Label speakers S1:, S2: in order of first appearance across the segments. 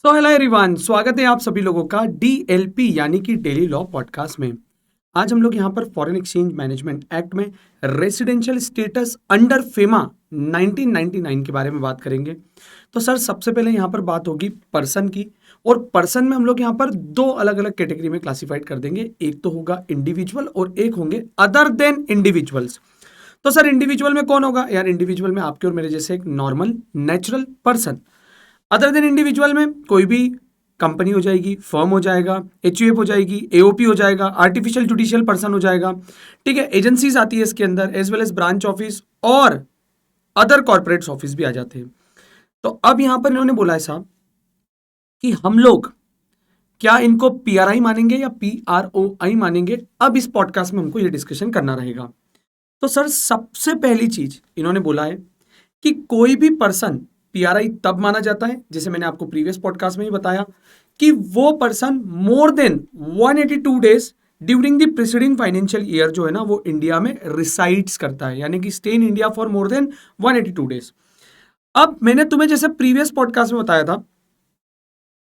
S1: So hello everyone, स्वागत है आप सभी लोगों का डीएलपी यानी कि डेली लॉ पॉडकास्ट में। आज हम लोग यहाँ पर फॉरेन एक्सचेंज मैनेजमेंट एक्ट में रेसिडेंशियल स्टेटस अंडर फेमा 1999 के बारे में बात करेंगे। तो सर सबसे पहले यहाँ पर बात होगी पर्सन की, और पर्सन में हम लोग यहाँ पर दो अलग अलग कैटेगरी में क्लासिफाइड कर देंगे। एक तो होगा इंडिविजुअल और एक होंगे अदर देन इंडिविजुअल्स। तो सर इंडिविजुअल में कौन होगा यार? इंडिविजुअल में आपके और मेरे जैसे एक normal natural person. Other than individual में कोई भी कंपनी हो जाएगी, फर्म हो जाएगा, एचयूएफ हो जाएगी, एओपी हो जाएगा, आर्टिफिशियल जुडिशियल पर्सन हो जाएगा, ठीक है। एजेंसीज आती है इसके अंदर, as well as branch office और अदर कॉर्पोरेट्स ऑफिस भी आ जाते हैं। तो अब यहां पर इन्होंने बोला है साहब कि हम लोग क्या इनको पीआरआई मानेंगे या पीआरओआई मानेंगे। अब इस पॉडकास्ट में हमको ये डिस्कशन करना रहेगा। तो सर सबसे पहली चीज इन्होंने बोला है कि कोई भी पर्सन पीआरआई तब माना जाता है, जैसे मैंने आपको प्रीवियस पॉडकास्ट में ही बताया, कि वो person more than 182 days during the preceding financial year जो है ना वो इंडिया में रिसाइड्स करता है, यानी कि stay in India for more than 182 days. अब मैंने तुम्हें जैसे प्रीवियस पॉडकास्ट में बताया था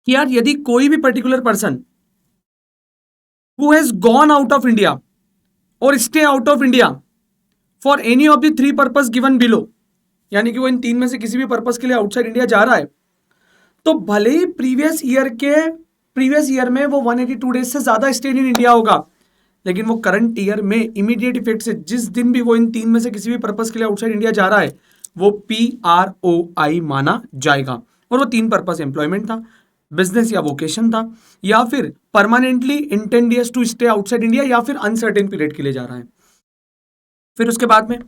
S1: कि यार यदि कोई भी particular person who has gone out of India और stay out of India for any of the three purpose given below, यानी कि वो इन तीन में से किसी भी पर्पस के लिए आउटसाइड इंडिया जा रहा है, तो भले ही प्रीवियस ईयर में वो 182 डेज से ज्यादा स्टे इन इंडिया होगा, लेकिन वो करंट ईयर में इमीडिएट इफेक्ट से जिस दिन भी वो इन तीन में से किसी भी पर्पस के लिए आउटसाइड इंडिया जा रहा है वो पीआरओआई माना जाएगा। और वो तीन पर्पस एम्प्लॉयमेंट था, बिजनेस या वोकेशन था, या फिर permanently intend years to stay outside India, या फिर अनसर्टेन पीरियड के लिए जा रहा है। फिर उसके बाद में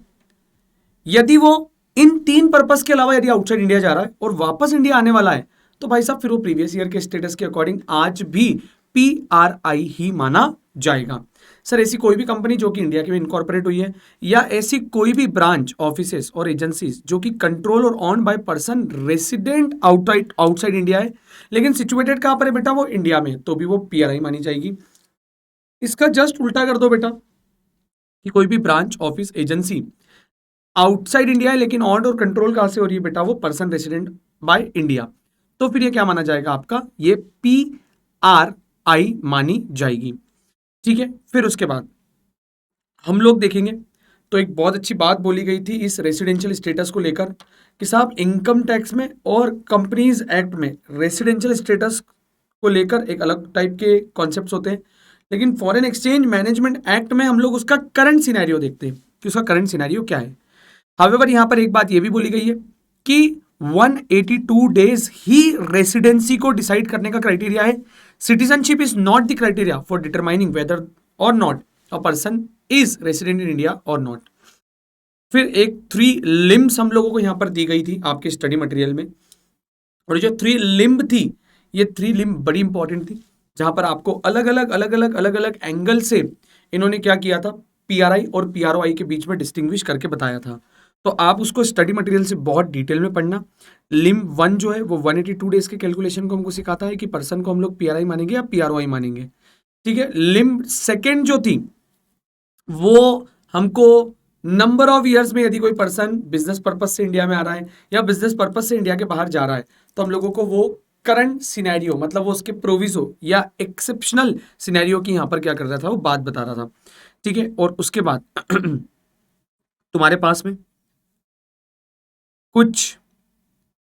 S1: यदि वो इन तीन पर्पस के अलावा यदि आउटसाइड इंडिया जा रहा है और वापस इंडिया आने वाला है, तो भाई साहब फिर वो प्रीवियस ईयर के स्टेटस के अकॉर्डिंग आज भी पीआरआई ही माना जाएगा। सर ऐसी कोई भी कंपनी जो कि इंडिया के में इनकॉर्पोरेट हुई है, या ऐसी कोई भी ब्रांच ऑफिसेस और एजेंसीज जो कि कंट्रोल और on by person resident outside India है, लेकिन सिचुएटेड कहां पर है बेटा? वो इंडिया में, तो भी वो पीआरआई मानी जाएगी। इसका जस्ट उल्टा कर दो बेटा कि कोई भी branch office agency outside India है लेकिन ऑन और कंट्रोल कहां से हो रही है बेटा? वो पर्सन रेसिडेंट बाय इंडिया, तो फिर ये क्या माना जाएगा आपका? ये पीआरआई मानी जाएगी, ठीक है। फिर उसके बाद हम लोग देखेंगे तो एक बहुत अच्छी बात बोली गई थी इस रेसिडेंशियल स्टेटस को लेकर कि साहब इनकम टैक्स में और कंपनीज एक्ट में रेसिडेंशियल स्टेटस को लेकर एक अलग टाइप के कॉन्सेप्ट्स होते हैं, लेकिन फॉरेन एक्सचेंज मैनेजमेंट एक्ट में हम लोग उसका करंट सिनेरियो देखते हैं कि उसका करंट सिनेरियो क्या है। हावेवर यहां पर एक बात यह भी बोली गई है कि 182 डेज ही रेसिडेंसी को डिसाइड करने का क्राइटेरिया है। Citizenship is not the criteria for determining whether or not a person is resident in India or not. फिर एक 3 लिम्स हम लोगों को यहां पर दी गई थी आपके स्टडी मटेरियल में, और जो 3 लिम्ब थी, ये 3 लिम्ब बड़ी इंपॉर्टेंट थी, जहां पर आपको अलग अलग एंगल से इन्होंने क्या किया था, पीआरआई और पीआरओआई के बीच में डिस्टिंग्विश करके बताया था। तो आप उसको स्टडी मटेरियल से बहुत डिटेल में पढ़ना। लिम्ब 1 जो है वो 182 डेज के कैलकुलेशन को हमको सिखाता है कि पर्सन को हम लोग पीआरआई मानेंगे या पीआरओआई मानेंगे, ठीक है। लिम्ब 2 जो थी वो हमको नंबर ऑफ ईयर्स में यदि कोई पर्सन बिजनेस पर्पस से इंडिया में आ रहा है या बिजनेस पर्पस से इंडिया के बाहर जा रहा है, तो हम लोगों को वो करंट सिनेरियो मतलब वो उसके प्रोविजो या एक्सेप्शनल सिनेरियो की यहां पर क्या कर रहा था, वो बात बता रहा था, ठीक है। और उसके बाद तुम्हारे पास में कुछ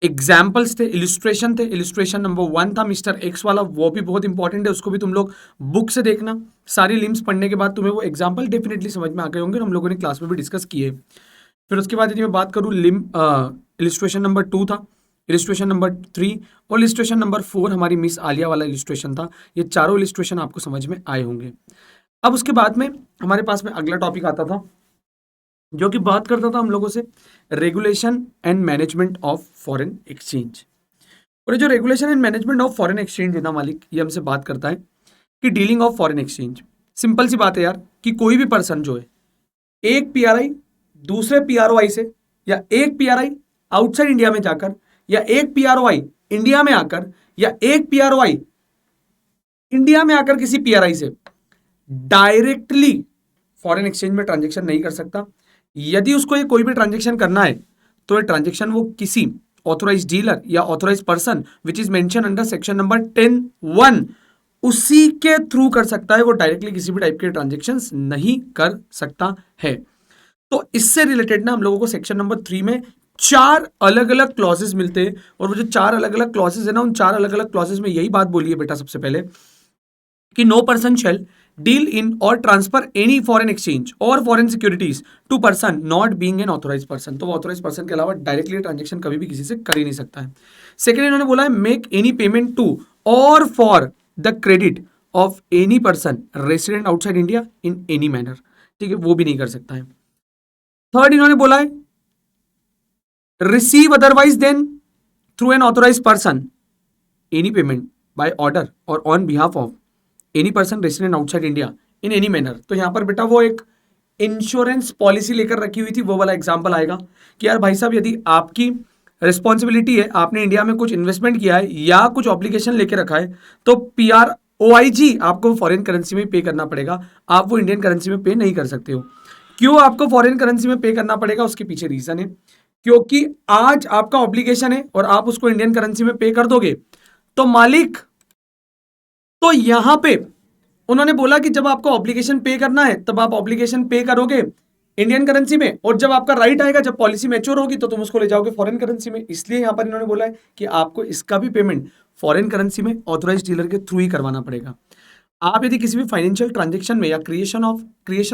S1: एग्जाम्पल्स थे, इलिस्ट्रेशन थे। इलिस्ट्रेशन नंबर 1 था मिस्टर एक्स वाला, वो भी बहुत इंपॉर्टेंट है, उसको भी तुम लोग बुक से देखना। सारी लिम्स पढ़ने के बाद तुम्हें वो एग्जाम्पल डेफिनेटली समझ में आ गए होंगे, हम लोगों ने क्लास में भी डिस्कस किए। फिर उसके बाद यदि मैं बात करूँ इलिस्ट्रेशन नंबर 2 था, इलिस्ट्रेशन नंबर 3 और इलिस्ट्रेशन नंबर 4 हमारी मिस आलिया वाला इलिस्ट्रेशन था। ये चारों इलिस्ट्रेशन आपको समझ में आए होंगे। अब उसके बाद में हमारे पास में अगला टॉपिक आता था जो कि बात करता था हम लोगों से regulation and management of foreign exchange. और ये जो regulation and management of foreign exchange है ना मालिक, ये हमसे बात करता है कि dealing of foreign exchange. Simple सी बात है यार कि कोई भी पर्सन जो है एक पीआरआई दूसरे पीआरओआई से, या एक पीआरआई आउटसाइड इंडिया में जाकर, या एक पीआरओआई इंडिया में आकर, या एक पीआरओआई इंडिया में आकर किसी पीआरआई से डायरेक्टली फॉरेन एक्सचेंज में ट्रांजेक्शन नहीं कर सकता। यदि उसको ये कोई भी ट्रांजेक्शन करना है तो ये ट्रांजेक्शन वो किसी ऑथोराइज डीलर या authorise person which is mention under section number 10(1) उसी के थ्रू कर सकता है, वो डायरेक्टली किसी भी टाइप के ट्रांजेक्शंस नहीं कर सकता है। तो इससे रिलेटेड ना हम लोगों को सेक्शन नंबर 3 में 4 अलग अलग क्लॉजेस मिलते हैं, और वो जो 4 अलग अलग क्लॉजेस है ना, उन 4 अलग अलग क्लॉजेस में यही बात बोली है बेटा सबसे पहले कि no person shall deal in और ट्रांसफर एनी फॉरेन एक्सचेंज और foreign securities to person not being an authorise person. तो ऑथोराइज पर्सन के अलावा डायरेक्टली ट्रांजेक्शन कभी भी किसी से कर ही नहीं सकता है। सेकेंड इन्होंने बोला है मेक एनी पेमेंट टू और for the credit of any person resident outside India in any manner, ठीक है, वो भी नहीं कर सकता है। थर्ड इन्होंने बोला है receive otherwise than through an authorise person any payment by order or on behalf of any person resident outside India in any manner. तो यहां पर बेटा वो एक इंश्योरेंस पॉलिसी लेकर रखी हुई थी, वो वाला एग्जांपल आएगा कि यार भाई साहब यदि आपकी रिस्पॉन्सिबिलिटी है, आपने इंडिया में कुछ इन्वेस्टमेंट किया है या कुछ ऑब्लिगेशन लेके रखा है, तो PROIG आपको फॉरेन करेंसी में पे करना पड़ेगा, आप वो इंडियन करेंसी में पे नहीं कर सकते हो। क्यों आपको फॉरेन करेंसी में पे करना पड़ेगा, उसके पीछे रीजन है क्योंकि आज आपका ऑब्लिगेशन है और आप उसको इंडियन करेंसी में पे कर दोगे तो मालिक, तो यहां पे उन्होंने बोला कि जब आपको ऑब्लिगेशन पे करना है तब आप ऑब्लिगेशन पे करोगे इंडियन करेंसी में, और जब आपका राइट आएगा, जब पॉलिसी मैच्योर होगी तो तुम उसको ले जाओगे फॉरेन करेंसी में। इसलिए यहां पर इन्होंने बोला है कि आपको इसका भी पेमेंट फॉरेन करेंसी में ऑथोराइज डीलर के थ्रू ही करवाना पड़ेगा। आप यदि किसी भी फाइनेंशियल ट्रांजेक्शन में या क्रिएशन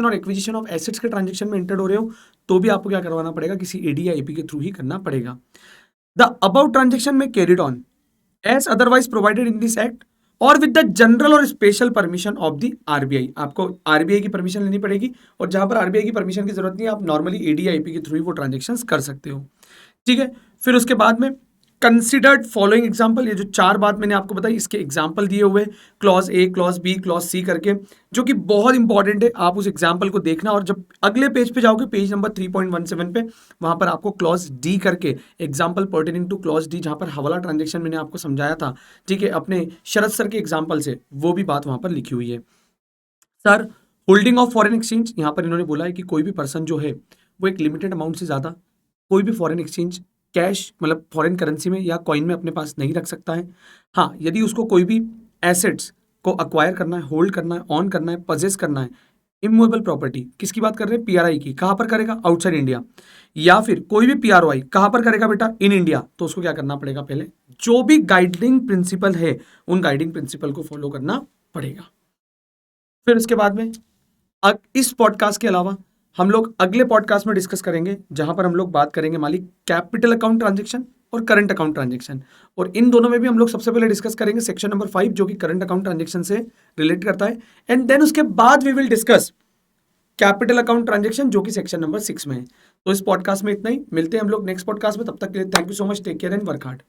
S1: और एक्विजिशन ऑफ एसेट्स के ट्रांजेक्शन में एंटर्ड हो रहे हो तो भी आपको क्या करवाना पड़ेगा, किसी AD या AP के थ्रू ही करना पड़ेगा। द अबाउट ट्रांजेक्शन में carried on as otherwise provided in this act और विद द जनरल और special permission of the RBI। आपको RBI की परमिशन लेनी पड़ेगी, और जहां पर RBI की परमिशन की जरूरत नहीं है, आप नॉर्मली AD या AP के थ्रू ही वो ट्रांजेक्शंस कर सकते हो, ठीक है। फिर उसके बाद में कंसिडर्ड फॉलोइंग एग्जाम्पल, ये जो 4 बात मैंने आपको बताई इसके एग्जाम्पल दिए हुए clause A, clause B, clause C करके, जो कि बहुत इंपॉर्टेंट है। आप उस एग्जाम्पल को देखना और जब अगले पेज पे जाओगे, पेज नंबर 3.17 पे, वहां पर आपको क्लॉज D करके example pertaining two clause D, जहां पर हवाला ट्रांजेक्शन मैंने आपको समझाया था, ठीक है, अपने शरद सर के एग्जाम्पल से, वो भी बात वहां पर लिखी हुई है। Sir holding of foreign exchange, यहां पर इन्होंने बोला है कि कोई भी पर्सन जो है वो एक लिमिटेड अमाउंट से ज्यादा कोई भी फॉरेन एक्सचेंज कैश मतलब फॉरेन करेंसी में या कॉइन में अपने पास नहीं रख सकता है। हाँ, यदि उसको कोई भी एसेट्स को अक्वायर करना है, होल्ड करना है, ऑन करना है, पजेस करना है, इमूवेबल प्रॉपर्टी, किसकी बात कर रहे हैं, PRI की, कहां पर करेगा, आउटसाइड इंडिया, या फिर कोई भी PROI कहां पर करेगा बेटा, इन इंडिया, तो उसको क्या करना पड़ेगा, पहले जो भी गाइडिंग प्रिंसिपल है उन गाइडिंग प्रिंसिपल को फॉलो करना पड़ेगा। फिर उसके बाद में इस पॉडकास्ट के अलावा हम लोग अगले पॉडकास्ट में डिस्कस करेंगे, जहां पर हम लोग बात करेंगे मालिक कैपिटल अकाउंट ट्रांजेक्शन और करंट अकाउंट ट्रांजेक्शन, और इन दोनों में भी हम लोग सबसे पहले डिस्कस करेंगे सेक्शन नंबर 5 जो कि करंट अकाउंट ट्रांजेक्शन से रिलेट करता है, एंड देन उसके बाद we will discuss capital account transaction जो कि सेक्शन नंबर 6 में है। तो इस पॉडकास्ट में इतना ही, मिलते हैं हम लोग नेक्स्ट पॉडकास्ट में, तब तक के लिए thank you so much, take care and work hard.